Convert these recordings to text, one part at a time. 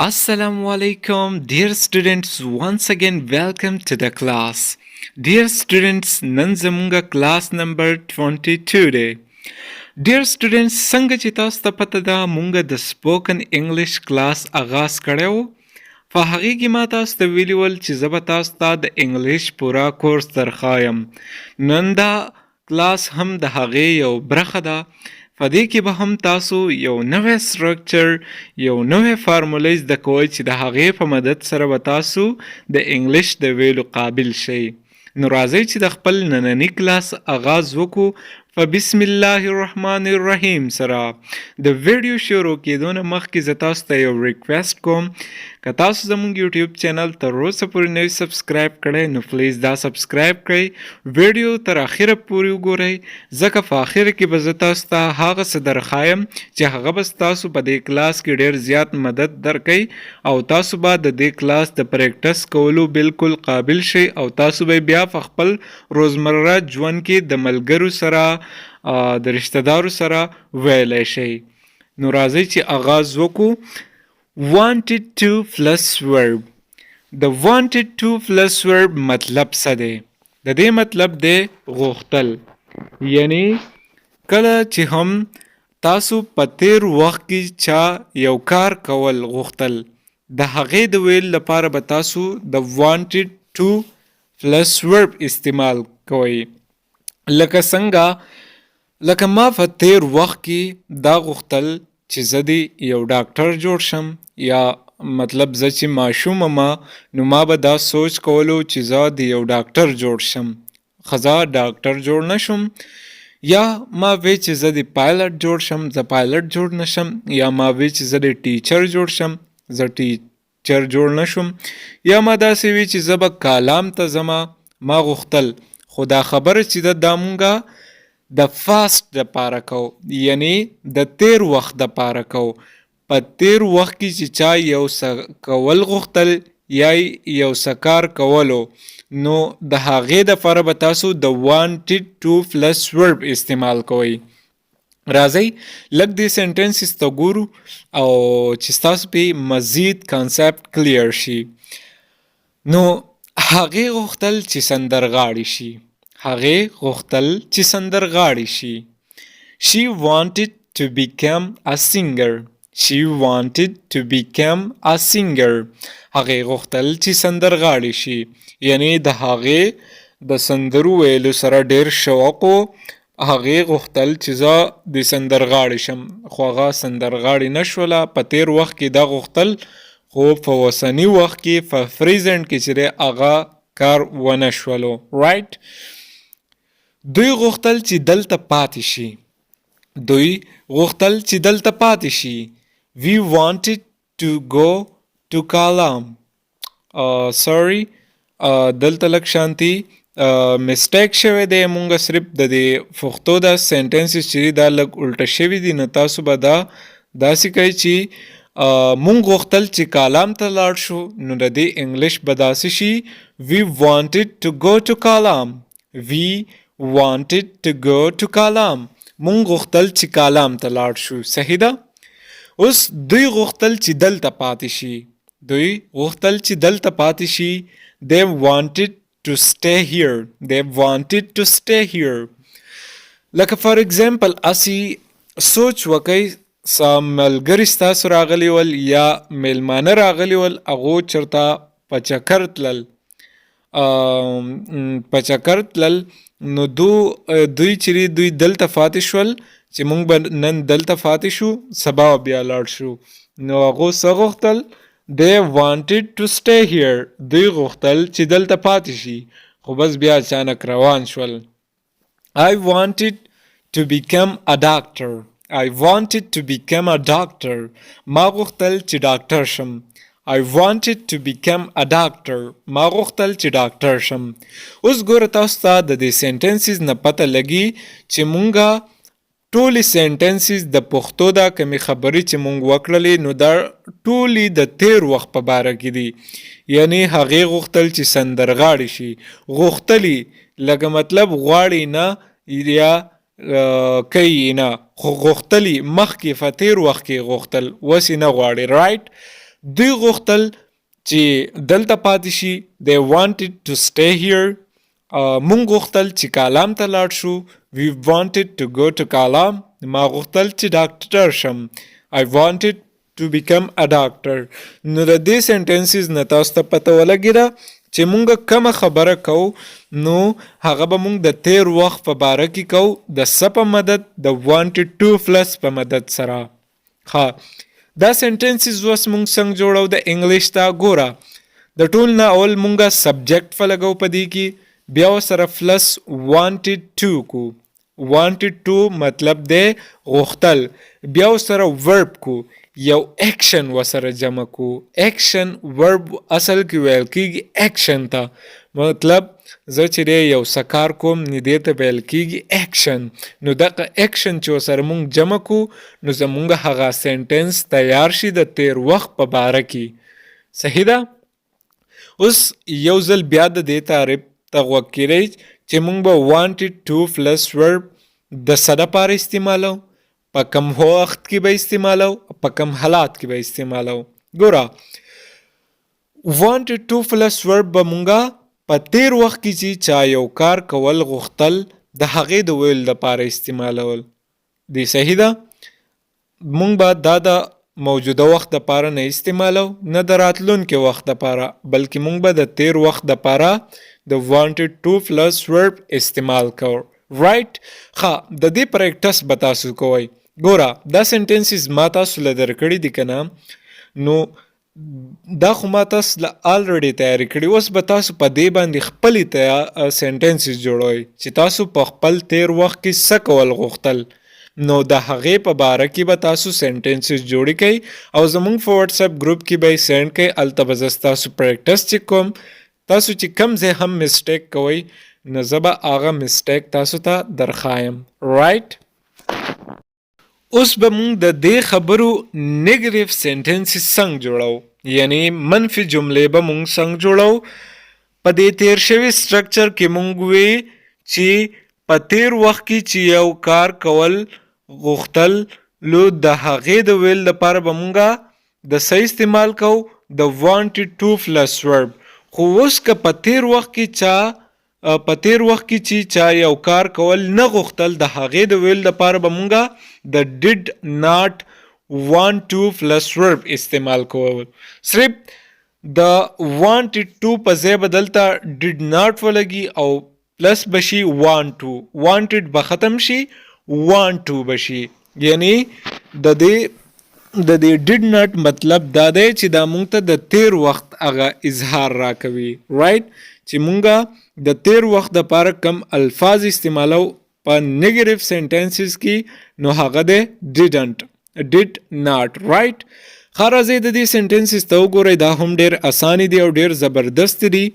Assalamu alaikum, dear students. Once again, welcome to the class. Dear students, نن زمونږه class number 22 دی. Dear students, څنګه چې تاسو ته پته ده مونږه د spoken English class آغاز کړی و. په هغې کې ما تاسو ته ویلي ول چې زه به تاسو ته د انګلیش پوره کورس درښایم. نن دا کلاس هم د هغې یو برخه ده. په دې کې به هم تاسو یو نوی سټرکچر یو نوی فارموله زده کوئ چې د هغې په مدد سره به تاسو د انګلیش د ویلو قابل شئ. نو راځئ چې د خپل ننني کلاس آغاز وکړو په بسم الله الرحمن الرحیم سره. د ویډیو شروع کېدو نه مخکې زه تاسو ته یو ریکویسټ کوم که تاسو زموږ یوټیوب چینل تر اوسه پورې نه وي سبسکرایب کړی نو پلیز دا سبسکرایب کړئ. ویډیو تر اخره پورې وګورئ ځکه په اخر کې به زه تاسو ته هغه څه درښایم چې هغه به ستاسو په دې کلاس کې ډېر زیات مدد درکوي او تاسو به د دې کلاس د پریکټس کولو بالکل قابل شئ او تاسو به بیا په خپل روزمره ژوند کې د ملګرو سره د رشتہ دارو سره ویلی شئ. نو راځئ چې آغاز وکړو. wanted to plus verb. د wanted to plus verb مطلب څه دی؟ د دې مطلب دی غوښتل. یعنی کله چې هم تاسو په تیر وخت کې چا یو کار کول غوښتل د هغې د ویل لپاره به تاسو د wanted to plus verb استعمال کوئ. لکه څنګه لکه ما په تیر وخت کې دا غوښتل چې زه د یو ډاکټر جوړ شم یا مطلب زه چې ماشوم ما نو ما به دا سوچ کولو چې زه د یو ډاکټر جوړ شم خو زه ډاکټر جوړ نشم. یا ما وی چې زه د پایلټ جوړ شم زه پایلټ جوړ نشم. یا ما وی چې زه د ټیچر جوړ شم زه ټیچر جوړ نشم. یا ما داسې وی چې زه به کالام ته ځمه ما غوښتل خو دا خبره چې دا مونږه د فاست دپاره کو یعنی د تیر وخت دپاره کو. په تیر وخت کې چې چا یو څه کول غوښتل یا یو څه کار کولو نو د هغې دپاره به تاسو د wanted to plus verb استعمال کوئ. راځئ لږ دې سنټنسز ته ګورو او چې ستاسو پې مزید کانسپټ کلیر شي. نو هغې غوښتل چې سندرغاړې شي. هغې غوښتل چې سندرغاړې شي. She wanted to become a singer. She wanted to become a singer. هغې غوښتل چې سندرغاړې شي. یعنی د هغې د سندرو ویلو سره ډېر شوق و. هغې غوښتل چې زه د سندرغاړې شم خو هغه سندرغاړې نشوله. په تیر وخت کې دا غوښتل خو په اوسني وخت کې په پریزنټ کې چې دی هغه کار ونه شولو. رایټ. دوی غوښتل چې دلته پاتې شي. دوی غوښتل چې دلته پاتې شي. We wanted to go to Kalam. Sorry دلته لږ شانتي مسټیک شوی دی. مونږ صرف د دې پښتو دا سنټنسز چې دا لږ الټه شوي دي نو تاسو به دا داسې کوئ چې مونږ غوښتل چې کالام ته لاړ شو نو د دې انګلیش به داسې شي We wanted to go to Kalam. We wanted to go to Kalam. مونږ غوښتل چې کالام ته لاړ شو. صحیح ده؟ اوس دوی غوښتل چې دلته پاتې شي. دوی غوښتل چې دلته پاتې شي. They wanted to stay here. They wanted to stay here. لکه فار ایگزامپل اسی سوچ وکئ څه ملګري ستاسو راغلي ول یا میلمانه راغلي ول هغو چېرته په چکر تلل نو دوی چې دوی دلته فاتح شول چې مونږ به نن دلته فاتح شو سبا بیا لاړ شو نو هغو څه غوښتل They wanted to stay here. دوی غوښتل چې دلته پاتې شي خو بس بیا اچانک روان شول. I wanted to become a doctor. I wanted to become a doctor. ما غوښتل چې ډاکټر شم. I wanted to become a doctor. ما غوښتل چې ډاکټر شم. اوس ګوره تاسو ته د دې سنټنسز نه پته لګي چې مونږه ټولې سنټنسز د پښتو دا کمې خبرې چې مونږ وکړلې نو دا ټولې د تیر وخت په باره کې دي. یعنی هغې غوښتل چې سندرغاړې شي. غوښتلې لکه مطلب غواړي نه یا کوي نه خو غوښتلې مخکې په تیر وخت کې غوښتل اوس یې نه غواړي. رایټ. دوی غوښتل چې دلته پاتې شي. they wanted to stay here. مونږ غوښتل چې کالام ته لاړ شو. we wanted to go to کالام. ما غوښتل چې ډاکټر شم. I wanted to become a doctor. نو د دې سنټنسز نه تاسو ته پته ولګېده چې مونږ کومه خبره کوو نو هغه به مونږ د تیر وخت په باره کې کوو د څه په مدد د wanted to plus په مدد سره. ها دا سنټنسز اوس مونږ څنګه جوړو د انګلیش ته ګوره. د ټول نه اول مونږه سبجیکټ فلګو په دې کې بیا سره پلس wanted to کو. wanted to مطلب دی غوښتل. بیا سره ورب کو یو ایکشن وسره جمع کو. ایکشن ورب اصل کې ویل کېږي ایکشن ته. مطلب زه چې یو سکار کوم نو دې ته ویل کېږي ایکشن. نو دغه ایکشن چې ورسره مونږ جمع کو نو زمونږ هغه سنټنس تیار شي د تیر وخت په باره کې. صحیح ده؟ اوس یو ځل بیا د دې تعریف ته غوږ کېږئ چې مونږ به wanted to plus verb د څه دپاره استعمالو، په کم وخت کې به استعمالو، په کم حالات کې به استعمالو. ګوره wanted to plus verb به مونږه په تیر وخت کې چې چا یو کار کول غوښتل د هغې د ویل دپاره استعمالول. دی صحیح ده؟ مونږ به دا د موجوده وخت دپاره نه استعمالو نه د راتلونکي وخت دپاره، بلکې مونږ به د تیر وخت دپاره د wanted to plus verb استعمال کوو. رایټ؟ ښه د دې پریکټس به تاسو کوئ. ګوره دا سنټنسز ما تاسو له درکړي دي که نه، نو دا خو ما تاسو له آلریډي تیاری کړي. اوس به تاسو په دې باندې خپلې سنټنسز جوړوئ چې تاسو په خپل تیر وخت کې څه کول غوښتل. نو د هغې په باره کې به تاسو سنټنسز جوړې کوئ او زمونږ په واتساپ ګروپ کې به یې سینډ کوئ. هلته به زه ستاسو پریکټس چیک کوم. تاسو چې کم ځای هم مسټیک کوئ نو زه به هغه مسټیک تاسو ته درخوایم. رایټ؟ اوس به مونږ د دې خبرو نیګیټیو سنټنسز څنګه جوړو، یعنی منفي جملې به مونږ څنګه جوړو. په دې تیر شوي سټرکچر کې مونږ وی چې په تیر وخت کې چې یو کار کول غوښتل لو د هغې د ویل لپاره به مونږه د څه استعمال کوو؟ د wanted to plus verb. خو اوس که په تیر وخت کې چې چا یو کار کول نه غوښتل د هغې د ویل لپاره به مونږه د did not want to plus verb استعمال کوو. صرف د wanted to په ځای به دلته did not ولګي او پلس بشي want to. wanted به ختم شي want to بشي. یعنی د دې did not مطلب دا دی چې دا مونږ ته د تیر وخت هغه اظهار راکوي. رایټ؟ چې مونږه د تیر وخت دپاره کم الفاظ استعمالو په نیګیټیو سنټنسز کې نو هغه دی didn't did not. رایټ؟ ښه راځئ د دې سنټنسز ته وګورئ. دا هم ډېر اسانې دي او ډېر زبردست دي.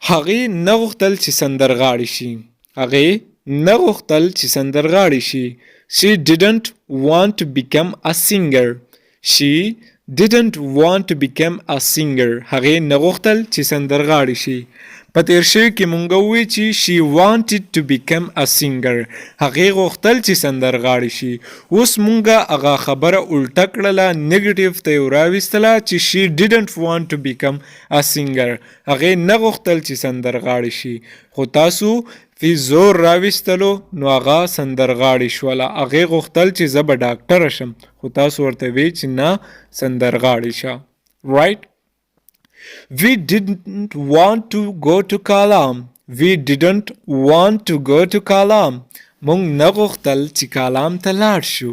هغې نه غوښتل چې سندرغاړې شي. She didn't want to become a singer. هغې نه غوښتل چې سندرغاړې شي. په تیر شوي کې مونږ ووی چې she wanted to become a singer. هغې غوښتل چې سندرغاړې شي. اوس مونږه هغه خبره الټه کړله، نیګیټیو ته یې راویستله چې she didn't want to become a singer. هغې نه غوښتل چې سندرغاړې شي. خو تاسو فی زور راویستلو نو هغه سندرغاړې شوله. هغې غوښتل چې زه به ډاکټره شم، خو تاسو ورته وی چې نه سندرغاړې شه. رایټ؟ We didn't want to go to کالام. مونږ نه غوښتل چې کالام ته لاړ شو.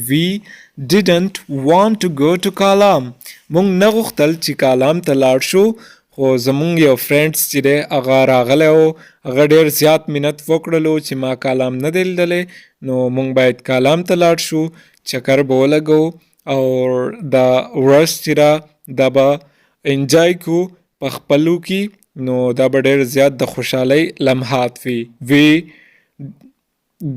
We didn't want to go to کالام. مونږ نه غوښتل چې کالام ته لاړ شو. خو زمونږ یو فرینډس چې دی هغه راغلی و، هغه ډېر زیات منت وکړلو چې ما کالام نه دی لیدلی، نو مونږ باید کالام ته لاړ شو، چکر به ولګو او دا ورځ چې را دا به انجای کو په خپلو کې، نو دا به ډېر زیات د خوشحالۍ لمحات وي. We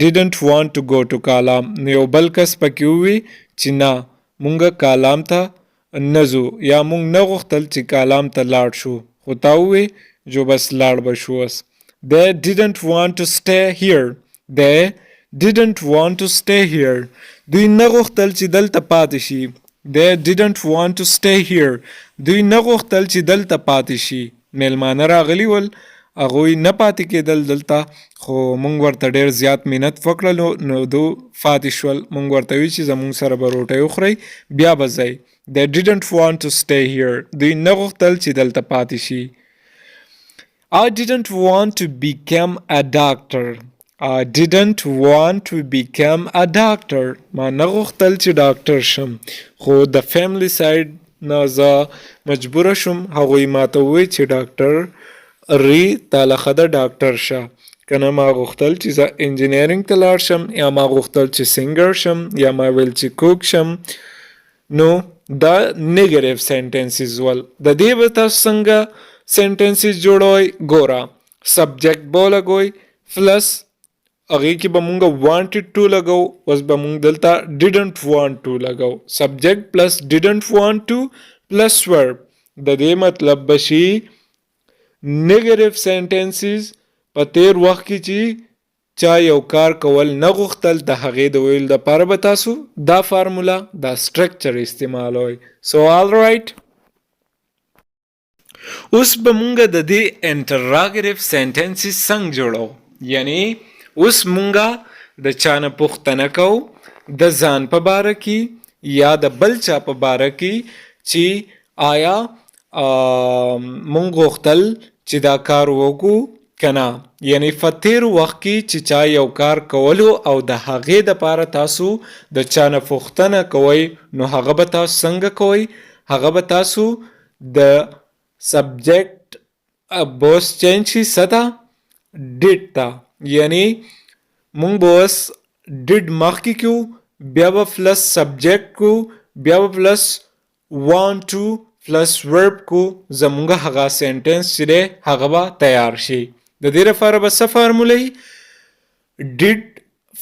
didn't want to go to کالام. نو یو بل کس پکې ووي چې نه مونږ کالام ته نه ځو، یا مونږ نه غوښتل چې کالام ته لاړ شو، خو تا ووی جو بس لاړ به شو. They didn't want to stay here. دوی نه غوښتل چې دلته پاتې شي. they didn't want to stay here. دوی نه غوښتل چې دلته پاتې شي. میلمانه راغلي ول هغوی نه پاتې کېدل دلته خو مونږ ورته ډېر زیات منت وکړلو نو دو پاتې شول. مونږ ورته وی چې زمونږ سره به روټۍ وخورئ بیا به ځئ. They didn't want to stay here. دوی نه غوښتل چې دلته پاتې شي. I didn't want to become a doctor. I didn't want to become a doctor. ما نه غوښتل چې ډاکټر شم خو د فیملی ساید نه زه مجبوره شم هغوی ماته ووی چې ډاکټر ری تاله ښه ده ډاکټر شه. کنه ما غوښتل چې زه انجینیرینګ ته لاړ شم یا ما غوښتل چې سنګر شم یا ما ویل چې کوک شم. نو دا نیګیټیو سنټنسز ول. د دې به تاسو څنګه سنټنسز جوړوئ ګوره سبجیکټ به ولګوئ پلس هغې کې به مونږ wanted to لګو. اوس به مونږ دلته didn't want to لګو. سبجیکټ پلس didn't want to پلس verb. د دې مطلب به شي نیګیټیو سنټنسز په تیر وخت کې چې چا یو کار کول نه غوښتل د هغې د ویل دپاره به تاسو دا فارموله دا سټرکچر استعمالوئ. سو آل رایټ اوس به مونږ د دې انټراګیټیو سنټنسز څنګه جوړو. یعنی اوس مونږه د چا نه پوښتنه کوو د ځان په باره کې یا د بل چا په باره کې چې آیا مونږ غوښتل چې دا کار وکړو که نه. یعنی په تیر وخت کې چې چا یو کار کولو او د هغې دپاره تاسو د چا نه پوښتنه کوئ نو هغه به تاسو څنګه کوئ. هغه به تاسو د سبجیکټ بوس چینج شي څه ته ډیډ ته. یعنی مونږ به اوس ډیډ مخکې کیو بیا به پلس سبجیکټ کو بیا به پلس want to پلس ورب کو زمونږ هغه سنټنس چې دی هغه به تیار شي. د دې لپاره به څه فارموله وي ډیډ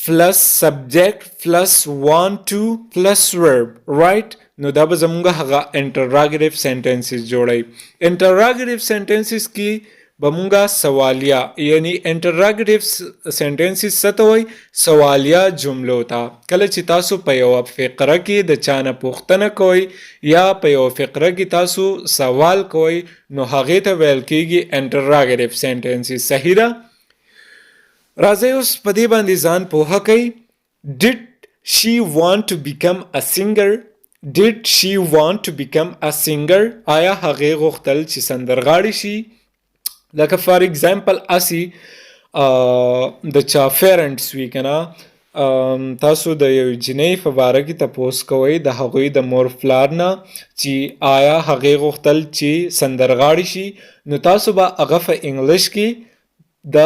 پلس سبجیکټ پلس want to پلس ورب رایټ. نو دا به زمونږ هغه انټراګیټیو سنټنسز جوړوي. انټراګیټیو سنټنسز کې به مونږه سوالیه یعنی انټراګیټیو سنټنسز څه ته وایي سوالیه جملو ته. کله چې تاسو په یوه فقره کې د چا نه پوښتنه کوئ یا په یوه فقره کې تاسو سوال کوئ نو هغې ته ویل کېږي انټراګیټیو سنټنسز. صحیح ده. راځئ اوس په دې باندې ځان پوهه کوئ. Did she want to become a singer? Did she want to become a singer? آیا هغې غوښتل چې سندرغاړې شي. لکه فار ایگزامپل اسی د چا پیرنټس وي که نه تاسو د یو جنۍ په باره کې تپوس کوئ د هغوی د مور پلار نه چې آیا هغې غوښتل چې سندرغاړې شي نو تاسو به هغه په انګلش کې د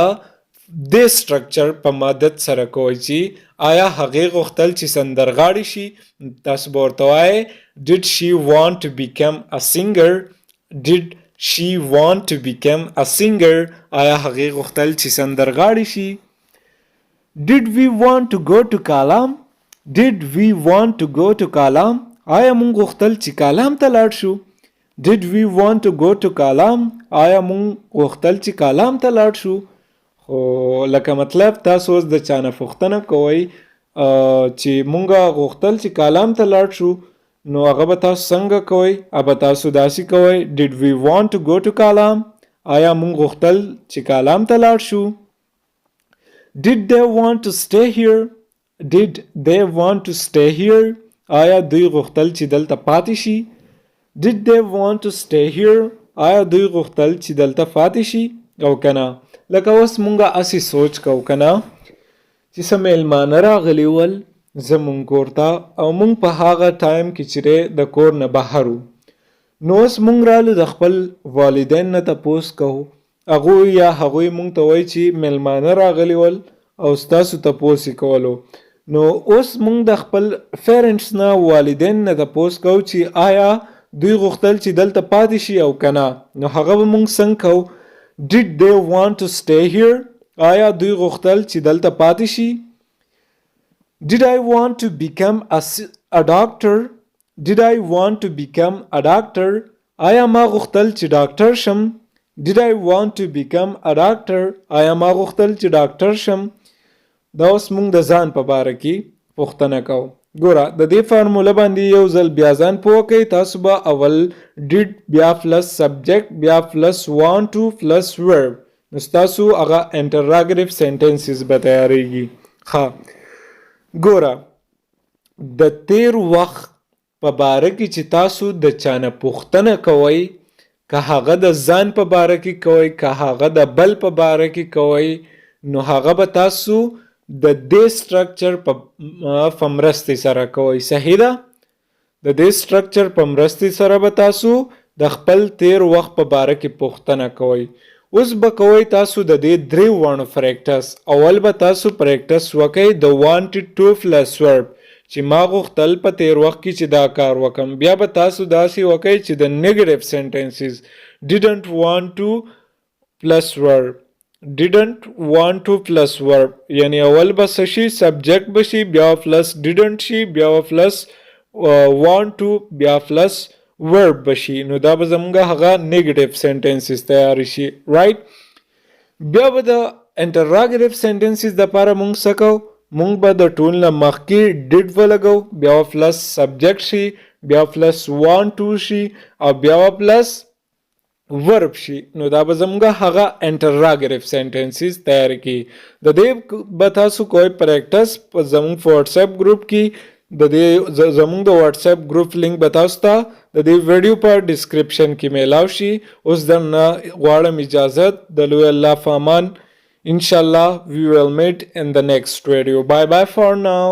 دې سټرکچر په مدد سره کوئ چې آیا هغې غوښتل چې سندرغاړې شي. تاسو به ورته وایئ Did she want to become a singer? Did she want to become a singer? آیا هغې غوښتل چې سندرغاړې شي. Did we want to go to کالام? Did we want to go to کالام? آیا مونږ غوښتل چې کالام ته لاړ شو. Did we want to go to کالام? آیا مونږ غوښتل چې کالام ته لاړ شو. خو لکه مطلب تاسو اوس د چا نه پوښتنه کوئ چې مونږه غوښتل چې کالام ته لاړ شو نو هغه به تاسو څنګه کوئ. به تاسو داسې کوئ Did we want to go to کالام؟ آیا مونږ غوښتل چې کالام ته لاړ شو. Did they want to stay here? Did they want to stay here? آیا دوی غوښتل چې دلته پاتې شي. Did they want to stay here? آیا دوی غوښتل چې دلته پاتې شي او که نه. لکه اوس مونږه اسې سوچ کوو که نه چې څه میلمانه راغلي ول زمونږ کور ته او مونږ په هغه ټایم کې چې د کور نه بهر وو نو اوس مونږ رالو د خپل والدین نه تپوس کوو هغوی یا هغوی مونږ ته وایي چې میلمانه راغلي ول او ستاسو تپوس یې کولو نو اوس مونږ د خپل پیرنټس نه والدین نه تپوس کوو چې آیا دوی غوښتل چې دلته پاتې شي او که نه نو هغه به مونږ څنګه کوو Did they want to stay here? آیا دوی غوښتل چې دلته پاتې شي. Did I want to become a doctor? Did I want to become a doctor? آیا ما غوښتل چې ډاکټر شم. Did I want to become a doctor? آیا ما غوښتل چې ډاکټر شم. دا اوس مونږ د ځان په باره کې پوښتنه کوو. ګوره د دې فارموله باندې یو ځل بیا ځان پوه کوئ. تاسو به اول ډیډ بیا پلس سبجیکټ بیا پلس وانټ ټو پلس ورب نو ستاسو هغه انټراګریف سینټنسز به تیاریږي. ښه ګوره د تیر وخت په باره کې چې تاسو د چانه پوښتنه کوئ که هغه د ځان په باره کې کوئ که هغه د بل په باره کې کوئ نو هغه به تاسو د دې سټرکچر په مرستې سره کوئ. صحیح ده؟ د دې سټرکچر په مرستې سره به تاسو د خپل تیر وخت په باره کې پوښتنه کوئ. اوس به کوئ تاسو د دې درې وانو پریکټس. اول به تاسو پریکټس وکئ د wanted to plus verb چې ما غوښتل په تیر وخت کې چې دا کار وکم. بیا به تاسو داسې وکئ چې د نیګیټیو سینټنسز didn't want to plus verb didn't want to plus verb یعنی اول به شي سبجیکټ بشي بیا پلس didn't شي بیا پلس want to بیا پلس verb بشي نو دا به زمونږ هغه نیګیټیو سینټنسز تیار شي. رائټ بیا به د انټراګریټیو سینټنسز لپاره مونږ څه کوو مونږ به د ټول نه مخکې did ولګو بیا پلس سبجیکټ شي بیا پلس want to شي او بیا پلس ورب شي نو دا به زمونږ هغه انټراګریټیو سینټنسز تیار کی. د دې به تاسو کوئی پریکټس په زمونږ په واتس اپ ګروپ کې د دې زمونږ د واتس اپ ګروپ لینک به تاسو ته د دې ویډیو په ډسکرپشن کې میلاو شي. اوس درنه غواړم اجازت د لوی الله په امان. Inshallah we will meet in the next video. Bye bye for now.